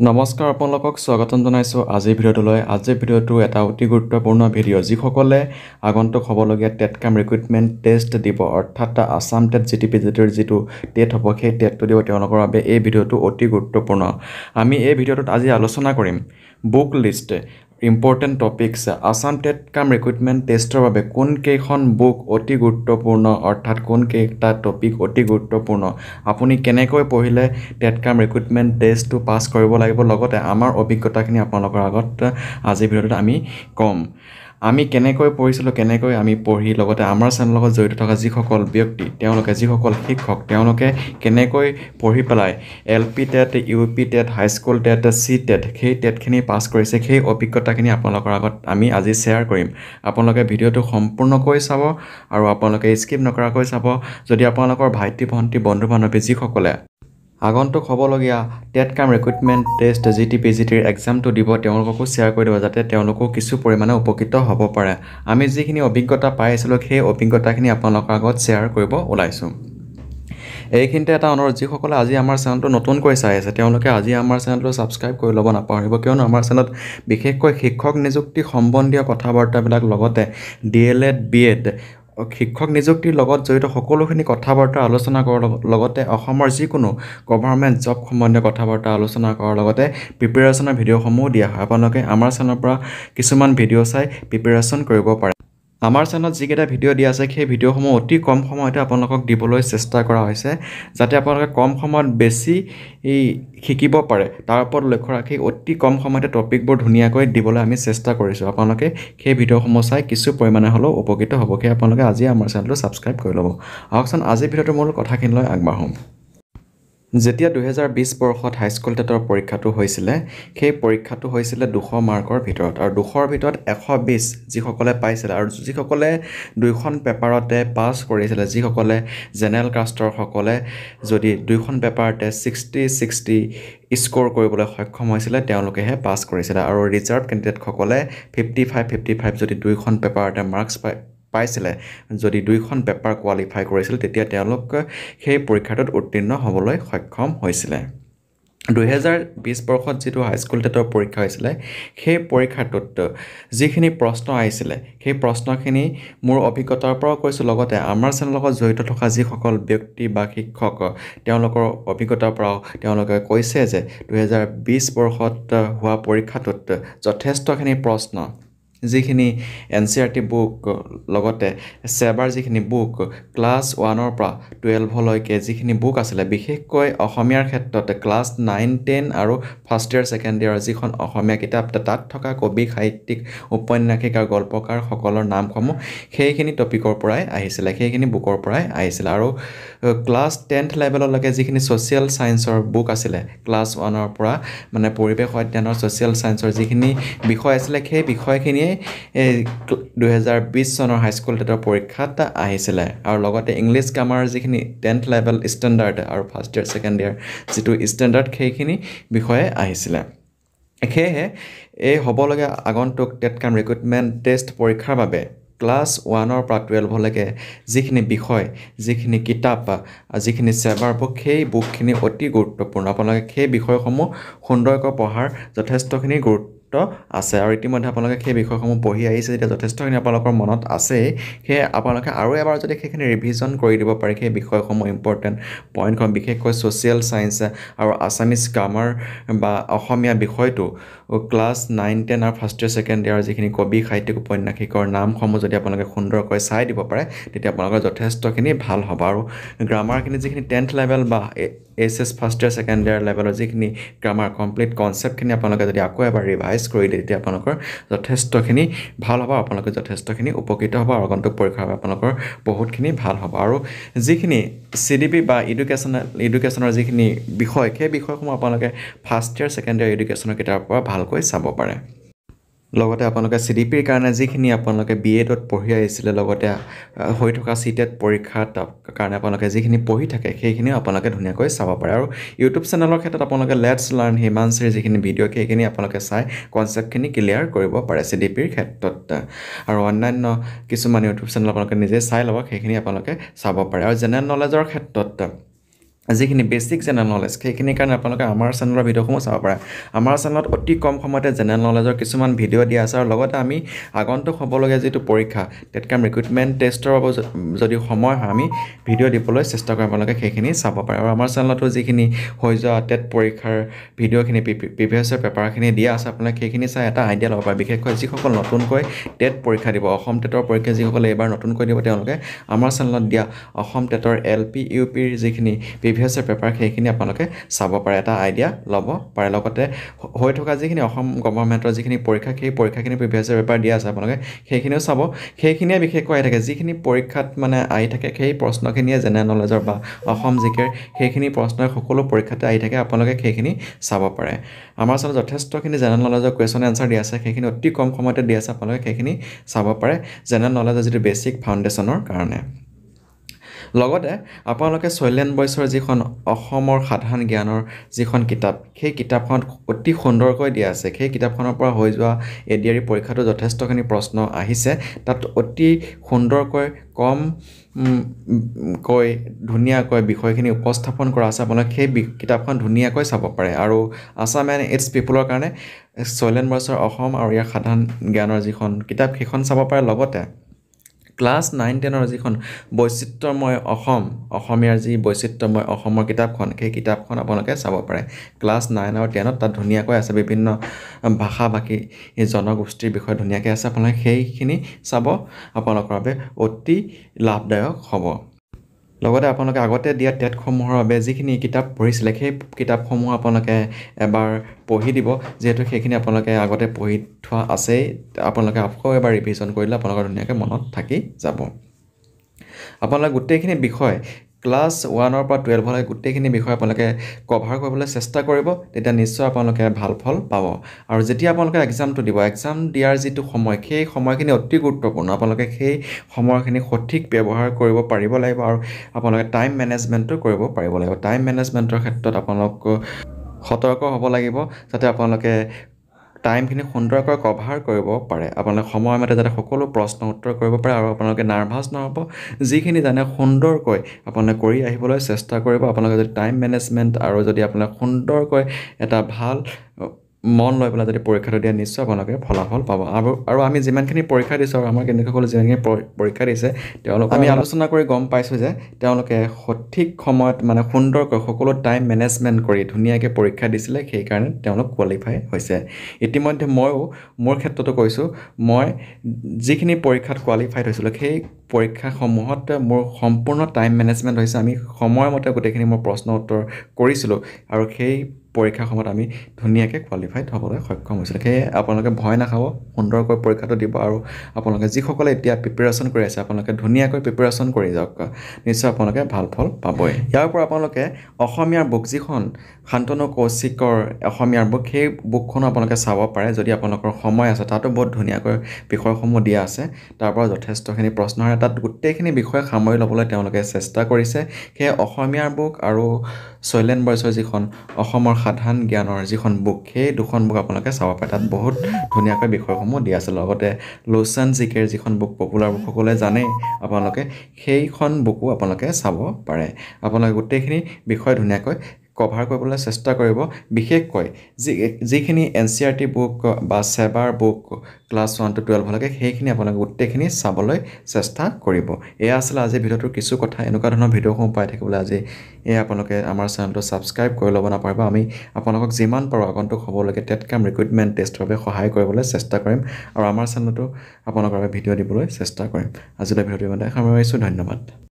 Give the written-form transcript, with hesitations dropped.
নমস্কাৰ আপোনালোকক স্বাগতম জনাইছোঁ আজিৰ ভিডিঅ'টোলৈ। আজিৰ ভিডিঅ'টো এটা অতি গুৰুত্বপূৰ্ণ ভিডিঅ' যিসকলে আগন্তুক হ'বলগীয়া টেটকাম ৰিক্ৰুইটমেণ্ট টেষ্ট দিব অৰ্থাৎ আছাম টেট GTPGTৰ যিটো টেট হ'ব সেই টেটটো দিব তেওঁলোকৰ বাবে এই ভিডিঅ'টো অতি গুৰুত্বপূৰ্ণ। আমি এই ভিডিঅ'টোত আজি আলোচনা কৰিম book list important topics Assam TET cum recruitment টেষ্টৰ বাবে কোনকেইখন বুক অতি গুৰুত্বপূৰ্ণ অৰ্থাৎ কোনকেইটা টপিক অতি গুৰুত্বপূৰ্ণ, আপুনি কেনেকৈ পঢ়িলে টেটকাম ৰিক্ৰুইটমেণ্ট টেষ্টটো পাছ কৰিব লাগিব, লগতে আমাৰ অভিজ্ঞতাখিনি আপোনালোকৰ আগত আজিৰ ভিডিঅ'টোত আমি ক'ম। আমি কেনেকৈ পঢ়িছিলোঁ, কেনেকৈ আমি পঢ়ি লগতে আমাৰ চেনেলৰ লগত জড়িত থকা যিসকল ব্যক্তি তেওঁলোকে যিসকল শিক্ষক তেওঁলোকে কেনেকৈ পঢ়ি পেলাই LP TET, UP TET, high school TET, C TET সেই টেটখিনি পাছ কৰিছে সেই অভিজ্ঞতাখিনি আপোনালোকৰ আগত আমি আজি শ্বেয়াৰ কৰিম। আপোনালোকে ভিডিঅ'টো সম্পূৰ্ণকৈ চাব আৰু আপোনালোকে স্কিপ নকৰাকৈ চাব। যদি আপোনালোকৰ ভাইটি ভণ্টি বন্ধু বান্ধৱী যিসকলে আগন্তুক হ'বলগীয়া টেটকাম ৰিক্ৰুইটমেণ্ট টেষ্ট GTPGTৰ এক্সামটো দিব তেওঁলোককো শ্বেয়াৰ কৰি দিব যাতে তেওঁলোকো কিছু পৰিমাণে উপকৃত হ'ব পাৰে। আমি যিখিনি অভিজ্ঞতা পাই আছিলোঁ সেই অভিজ্ঞতাখিনি আপোনালোকৰ আগত শ্বেয়াৰ কৰিব ওলাইছোঁ। এইখিনিতে এটা অনুৰোধ, যিসকলে আজি আমাৰ চেনেলটো নতুনকৈ চাই আছে তেওঁলোকে আজি আমাৰ চেনেলটো ছাবস্ক্ৰাইব কৰি ল'ব নাপাহৰিব, কিয়নো আমাৰ চেনেলত বিশেষকৈ শিক্ষক নিযুক্তি সম্বন্ধীয় কথা বাৰ্তাবিলাক লগতে DLED BEd শিক্ষক নিযুক্তিৰ লগত জড়িত সকলোখিনি কথা বাৰ্তা আলোচনা কৰাৰ লগতে অসমৰ যিকোনো গভৰ্ণমেণ্ট জব সম্বন্ধীয় কথা বাৰ্তা আলোচনা কৰাৰ লগতে প্ৰিপেৰেশ্যনৰ ভিডিঅ'সমূহ দিয়া হয়। আপোনালোকে আমাৰ চেনেলৰ পৰা কিছুমান ভিডিঅ' চাই প্ৰিপেৰেশ্যন কৰিব পাৰে। আমাৰ চেনেলত যিকেইটা ভিডিঅ' দিয়া আছে সেই ভিডিঅ'সমূহ অতি কম সময়তে আপোনালোকক দিবলৈ চেষ্টা কৰা হৈছে যাতে আপোনালোকে কম সময়ত বেছি শিকিব পাৰে। তাৰ ওপৰত লক্ষ্য ৰাখি অতি কম সময়তে টপিকবোৰ ধুনীয়াকৈ দিবলৈ আমি চেষ্টা কৰিছোঁ। আপোনালোকে সেই ভিডিঅ'সমূহ চাই কিছু পৰিমাণে হ'লেও উপকৃত হ'ব। সেই আপোনালোকে আজি আমাৰ চেনেলটো ছাবস্ক্ৰাইব কৰি ল'ব। আহকচোন আজিৰ ভিডিঅ'টোৰ মূল কথাখিনিলৈ আগবাঢ়োঁ। যেতিয়া 2020 বৰ্ষত হাইস্কুল টেটৰ পৰীক্ষাটো হৈছিলে সেই পৰীক্ষাটো হৈছিলে 200 মাৰ্কৰ ভিতৰত আৰু 200ৰ ভিতৰত 120 যিসকলে পাইছিলে আৰু যিসকলে দুইখন পেপাৰতে পাছ কৰিছিলে, যিসকলে জেনেৰেল কাষ্টৰ সকলে যদি দুইখন পেপাৰতে 60 স্ক'ৰ কৰিবলৈ সক্ষম হৈছিলে তেওঁলোকেহে পাছ কৰিছিলে আৰু ৰিজাৰ্ভ কেণ্ডিডেটসকলে 55 যদি দুইখন পেপাৰতে মাৰ্কছ পাইছিলে, যদি দুইখন পেপাৰ কোৱালিফাই কৰিছিল তেতিয়া তেওঁলোক সেই পৰীক্ষাটোত উত্তীৰ্ণ হ'বলৈ সক্ষম হৈছিলে। 2020 বৰ্ষত যিটো হাইস্কুল টেটৰ পৰীক্ষা হৈছিলে সেই পৰীক্ষাটোত যিখিনি প্ৰশ্ন আহিছিলে সেই প্ৰশ্নখিনি মোৰ অভিজ্ঞতাৰ পৰাও কৈছোঁ, লগতে আমাৰ চেনেলৰ লগত জড়িত থকা যিসকল ব্যক্তি বা শিক্ষক তেওঁলোকৰ অভিজ্ঞতাৰ পৰাও তেওঁলোকে কৈছে যে 2020 বৰ্ষত হোৱা পৰীক্ষাটোত যথেষ্টখিনি প্ৰশ্ন যিখিনি NCERT বুক লগতে চেবাৰ যিখিনি বুক ক্লাছ 1ৰ পৰা 12লৈকে যিখিনি বুক আছিলে, বিশেষকৈ অসমীয়াৰ ক্ষেত্ৰত ক্লাছ 9, 10 আৰু ফাৰ্ষ্ট ইয়াৰ ছেকেণ্ড ইয়াৰ যিখন অসমীয়া কিতাপ তাত থকা কবি সাহিত্যিক উপন্যাসিক আৰু গল্পকাৰসকলৰ নামসমূহ সেইখিনি টপিকৰ পৰাই আহিছিলে, সেইখিনি বুকৰ পৰাই আহিছিলে। আৰু ক্লাছ 10th লেভেললৈকে যিখিনি ছ'চিয়েল ছায়েন্সৰ বুক আছিলে ক্লাছ 1ৰ পৰা মানে পৰিৱেশ অধ্যয়নৰ ছ'চিয়েল ছায়েন্সৰ যিখিনি বিষয় আছিলে সেই বিষয়খিনিয়ে 2020 চনৰ হাইস্কুল টেটৰ পৰীক্ষাত আহিছিলে। আৰু লগতে ইংলিছ গ্ৰামাৰ যিখিনি 10th লেভেল ষ্টেণ্ডাৰ্ড আৰু ফাৰ্ষ্ট ইয়াৰ ছেকেণ্ড ইয়াৰ যিটো ষ্টেণ্ডাৰ্ড সেইখিনি বিষয়ে আহিছিলে। সেয়েহে এই হ'বলগীয়া আগন্তুক টেটকাম ৰিক্ৰুইটমেণ্ট টেষ্ট পৰীক্ষাৰ বাবে ক্লাছ 1ৰ পৰা 12লৈকে যিখিনি বিষয়, যিখিনি কিতাপ, যিখিনি চেবাৰ বুক সেই বুকখিনি অতি গুৰুত্বপূৰ্ণ। আপোনালোকে সেই বিষয়সমূহ সুন্দৰকৈ পঢ়াৰ যথেষ্টখিনি গুৰুত্ব আছে আৰু ইতিমধ্যে আপোনালোকে সেই বিষয়সমূহ পঢ়ি আহিছে যেতিয়া যথেষ্টখিনি আপোনালোকৰ মনত আছেই, সেয়ে আপোনালোকে আৰু এবাৰ যদি সেইখিনি ৰিভিজন কৰি দিব পাৰে সেই বিষয়সমূহ ইম্পৰ্টেণ্ট পইণ্টসমূহ, বিশেষকৈ ছ'চিয়েল ছায়েন্স আৰু আছামিজ গ্ৰামাৰ বা অসমীয়া বিষয়টো ক্লাছ 9, 10 আৰু ফাৰ্ষ্ট ইয়াৰ ছেকেণ্ড ইয়াৰ যিখিনি কবি সাহিত্যিক উপন্যাসিকৰ নামসমূহ যদি আপোনালোকে সুন্দৰকৈ চাই দিব পাৰে তেতিয়া আপোনালোকৰ যথেষ্টখিনি ভাল হ'ব। আৰু গ্ৰামাৰখিনি যিখিনি 10th লেভেল বা SS first year second year লেভেলৰ যিখিনি গ্ৰামাৰ কমপ্লিট কনচেপ্টখিনি আপোনালোকে যদি আকৌ এবাৰ ৰিভাইজ কৰি দিয়ে তেতিয়া আপোনালোকৰ যথেষ্টখিনি ভাল হ'ব, আপোনালোকে যথেষ্টখিনি উপকৃত হ'ব আৰু আগন্তুক পৰীক্ষাৰ বাবে আপোনালোকৰ বহুতখিনি ভাল হ'ব। আৰু যিখিনি CDP বা এডুকেশ্যনৰ যিখিনি বিষয় সেই বিষয়সমূহ আপোনালোকে ফাৰ্ষ্ট ইয়াৰ ছেকেণ্ড ইয়াৰ এডুকেশ্যনৰ কিতাপৰ পৰা ভালকৈ চাব পাৰে। লগতে আপোনালোকে CDPৰ কাৰণে যিখিনি আপোনালোকে BEdত পঢ়ি আহিছিলে, লগতে হৈ থকা CTET পৰীক্ষাৰ কাৰণে আপোনালোকে যিখিনি পঢ়ি থাকে সেইখিনিও আপোনালোকে ধুনীয়াকৈ চাব পাৰে। আৰু ইউটিউব চেনেলৰ ক্ষেত্ৰত আপোনালোকে লেটছ লাৰ্ণ হিমাংশীৰ যিখিনি ভিডিঅ' সেইখিনি আপোনালোকে চাই কনচেপ্টখিনি ক্লিয়াৰ কৰিব পাৰে CDPৰ ক্ষেত্ৰত। আৰু অন্যান্য কিছুমান ইউটিউব চেনেল আপোনালোকে নিজে চাই ল'ব, সেইখিনি আপোনালোকে চাব পাৰে। আৰু জেনেৰেল নলেজৰ ক্ষেত্ৰত যিখিনি বেছিক জেনেৰেল নলেজ সেইখিনিৰ কাৰণে আপোনালোকে আমাৰ চেনেলৰ ভিডিঅ'সমূহ চাব পাৰে আমাৰ চেনেলত অতি কম সময়তে জেনেৰেল নলেজৰ কিছুমান ভিডিঅ' দিয়া আছে আৰু লগতে আমি আগন্তুক হ'বলগীয়া যিটো পৰীক্ষা টেটকাম ৰিক্ৰুইটমেণ্ট টেষ্টৰ বাবে যদি সময় হয় আমি ভিডিঅ' দিবলৈ চেষ্টা কৰিম আপোনালোকে সেইখিনি চাব পাৰে আৰু আমাৰ চেনেলতো যিখিনি হৈ যোৱা টেট পৰীক্ষাৰ ভিডিঅ'খিনি প্ৰিভিয়াছৰ পেপাৰখিনি দিয়া আছে আপোনালোকে সেইখিনি চাই এটা আইডিয়া ল'ব পাৰে বিশেষকৈ যিসকল নতুনকৈ টেট পৰীক্ষা দিব অসম টেটৰ পৰীক্ষা যিসকলে এইবাৰ নতুনকৈ দিব তেওঁলোকে আমাৰ চেনেলত দিয়া অসম টেটৰ LP UPৰ যিখিনি প্ৰিভিয়াছৰ পেপাৰ সেইখিনি আপোনালোকে চাব পাৰে এটা আইডিয়া ল'ব পাৰে লগতে হৈ থকা যিখিনি অসম গভৰ্ণমেণ্টৰ যিখিনি পৰীক্ষা সেই পৰীক্ষাখিনি প্ৰিভিয়াছৰ পেপাৰ দিয়া আছে আপোনালোকে সেইখিনিও চাব সেইখিনিয়ে বিশেষকৈ আহি থাকে যিখিনি পৰীক্ষাত মানে আহি থাকে সেই প্ৰশ্নখিনিয়ে জেনেৰেল নলেজৰ বা অসম জিকেৰ সেইখিনি প্ৰশ্নই সকলো পৰীক্ষাতে আহি থাকে আপোনালোকে সেইখিনি চাব পাৰে আমাৰ ওচৰত যথেষ্টখিনি জেনেৰেল নলেজৰ কুৱেশ্যন এনচাৰ দিয়া আছে সেইখিনি অতি কম সময়তে দিয়া আছে আপোনালোকে সেইখিনি চাব পাৰে জেনেৰেল নলেজৰ যিটো বেছিক ফাউণ্ডেশ্যনৰ কাৰণে লগতে আপোনালোকে শৈলেন বৈছৰ যিখন অসমৰ সাধাৰণ জ্ঞানৰ যিখন কিতাপ সেই কিতাপখনত অতি সুন্দৰকৈ দিয়া আছে সেই কিতাপখনৰ পৰা হৈ যোৱা এডিআৰই পৰীক্ষাটো যথেষ্টখিনি প্ৰশ্ন আহিছে তাত অতি সুন্দৰকৈ কম কৈ ধুনীয়াকৈ বিষয়খিনি উপস্থাপন কৰা আছে আপোনালোকে সেই কিতাপখন ধুনীয়াকৈ চাব পাৰে আৰু আছাম এণ্ড ইটছ পিপলৰ কাৰণে শৈলেন বৈছৰ অসম আৰু ইয়াৰ সাধাৰণ জ্ঞানৰ যিখন কিতাপ সেইখন চাব পাৰে লগতে ক্লাছ 9-10ৰ যিখন বৈচিত্ৰ্যময় অসমীয়াৰ যি বৈচিত্ৰ্যময় অসমৰ কিতাপখন সেই কিতাপখন আপোনালোকে চাব পাৰে ক্লাছ 9 আৰু 10ত তাত ধুনীয়াকৈ আছে বিভিন্ন ভাষা ভাষী জনগোষ্ঠীৰ বিষয়ে ধুনীয়াকৈ আছে আপোনালোকে সেইখিনি চাব আপোনালোকৰ বাবে অতি লাভদায়ক হ'ব লগতে আপোনালোকে আগতে দিয়া টেটসমূহৰ বাবে যিখিনি কিতাপ পঢ়িছিলে সেই কিতাপসমূহ আপোনালোকে এবাৰ পঢ়ি দিব যিহেতু সেইখিনি আপোনালোকে আগতে পঢ়ি থোৱা আছেই আপোনালোকে আকৌ এবাৰ ৰিভিজন কৰিলে আপোনালোকৰ ধুনীয়াকৈ মনত থাকি যাব আপোনালোকে গোটেইখিনি বিষয় ক্লাছ 1ৰ পৰা 12লৈ গোটেইখিনি বিষয় আপোনালোকে কভাৰ কৰিবলৈ চেষ্টা কৰিব তেতিয়া নিশ্চয় আপোনালোকে ভাল ফল পাব আৰু যেতিয়া আপোনালোকে এক্সামটো দিব এক্সাম দিয়াৰ যিটো সময় সেই সময়খিনি অতি গুৰুত্বপূৰ্ণ আপোনালোকে সেই সময়খিনি সঠিক ব্যৱহাৰ কৰিব পাৰিব লাগিব আৰু আপোনালোকে টাইম মেনেজমেণ্টটো কৰিব পাৰিব লাগিব টাইম মেনেজমেণ্টৰ ক্ষেত্ৰত আপোনালোক সতৰ্ক হ'ব লাগিব যাতে আপোনালোকে টাইমখিনি সুন্দৰকৈ কভাৰ কৰিব পাৰে আপোনালোকে সময়মতে যাতে সকলো প্ৰশ্ন উত্তৰ কৰিব পাৰে আৰু আপোনালোকে নাৰ্ভাছ নহ'ব যিখিনি জানে সুন্দৰকৈ আপোনালোকে কৰি আহিবলৈ চেষ্টা কৰিব আপোনালোকে যদি টাইম মেনেজমেণ্ট আৰু যদি আপোনালোকে সুন্দৰকৈ এটা ভাল মন লৈ পেলাই যদি পৰীক্ষাটো দিয়ে নিশ্চয় আপোনালোকে ফলাফল পাব আৰু আমি যিমানখিনি পৰীক্ষা দিছোঁ আৰু আমাৰ কেন্দ্ৰীয়সকলে যিমানখিনি পৰীক্ষা দিছে তেওঁলোক আমি আলোচনা কৰি গম পাইছোঁ যে তেওঁলোকে সঠিক সময়ত মানে সুন্দৰকৈ সকলো টাইম মেনেজমেণ্ট কৰি ধুনীয়াকৈ পৰীক্ষা দিছিলে সেইকাৰণে তেওঁলোক কোৱালিফাই হৈছে ইতিমধ্যে ময়ো মোৰ ক্ষেত্ৰতো কৈছোঁ মই যিখিনি পৰীক্ষাত কোৱালিফাইড হৈছিলোঁ সেই পৰীক্ষাসমূহত মোৰ সম্পূৰ্ণ টাইম মেনেজমেণ্ট হৈছে আমি সময়মতে গোটেইখিনি মই প্ৰশ্ন উত্তৰ কৰিছিলোঁ আৰু সেই পৰীক্ষাৰ সময়ত আমি ধুনীয়াকৈ কোৱালিফাইড হ'বলৈ সক্ষম হৈছিলোঁ সেয়ে আপোনালোকে ভয় নাখাব সুন্দৰকৈ পৰীক্ষাটো দিব আৰু আপোনালোকে যিসকলে এতিয়া প্ৰিপেৰেশ্যন কৰি আছে আপোনালোকে ধুনীয়াকৈ প্ৰিপেৰেশ্যন কৰি যাওক নিশ্চয় আপোনালোকে ভাল ফল পাবই ইয়াৰ পৰা আপোনালোকে অসমীয়াৰ বুক যিখন শান্তনু কৌশিকৰ অসমীয়াৰ বুক সেই বুকখনো আপোনালোকে চাব পাৰে যদি আপোনালোকৰ সময় আছে তাতো বহুত ধুনীয়াকৈ বিষয়সমূহ দিয়া আছে তাৰ পৰা যথেষ্টখিনি প্ৰশ্ন আহে তাত গোটেইখিনি বিষয় সামৰি ল'বলৈ তেওঁলোকে চেষ্টা কৰিছে সেয়ে অসমীয়াৰ বুক আৰু শৈলেন বৈছৰ যিখন অসমৰ সাধাৰণ জ্ঞানৰ যিখন বুক সেই দুখন বুক আপোনালোকে চাব পাৰে তাত বহুত ধুনীয়াকৈ বিষয়সমূহ দিয়া আছে লগতে লোচন জিকেৰ যিখন বুক পপুলাৰ বুক সকলোৱে জানেই আপোনালোকে সেইখন বুকো আপোনালোকে চাব পাৰে আপোনালোকে গোটেইখিনি বিষয় ধুনীয়াকৈ কভাৰ কৰিবলৈ চেষ্টা কৰিব বিশেষকৈ যিখিনি NCERT বুক বা সেবাৰ বুক ক্লাছ 1 to 12লৈকে সেইখিনি আপোনালোকে গোটেইখিনি চাবলৈ চেষ্টা কৰিব এয়া আছিল আজি ভিডিঅ'টোৰ কিছু কথা এনেকুৱা ধৰণৰ ভিডিঅ'সমূহ পাই থাকিবলৈ আজি আপোনালোকে আমাৰ চেনেলটো ছাবস্ক্ৰাইব কৰি ল'ব নাপাৰিব আমি আপোনালোকক যিমান পাৰোঁ আগন্তুক হ'বলৈকে টেটকাম ৰিক্ৰুইটমেণ্ট টেষ্টৰ বাবে সহায় কৰিবলৈ চেষ্টা কৰিম আৰু আমাৰ চেনেলটো আপোনালোকৰ বাবে ভিডিঅ' দিবলৈ চেষ্টা কৰিম আজিলৈ ভিডিঅ'টো ইমানতে সামৰিছোঁ ধন্যবাদ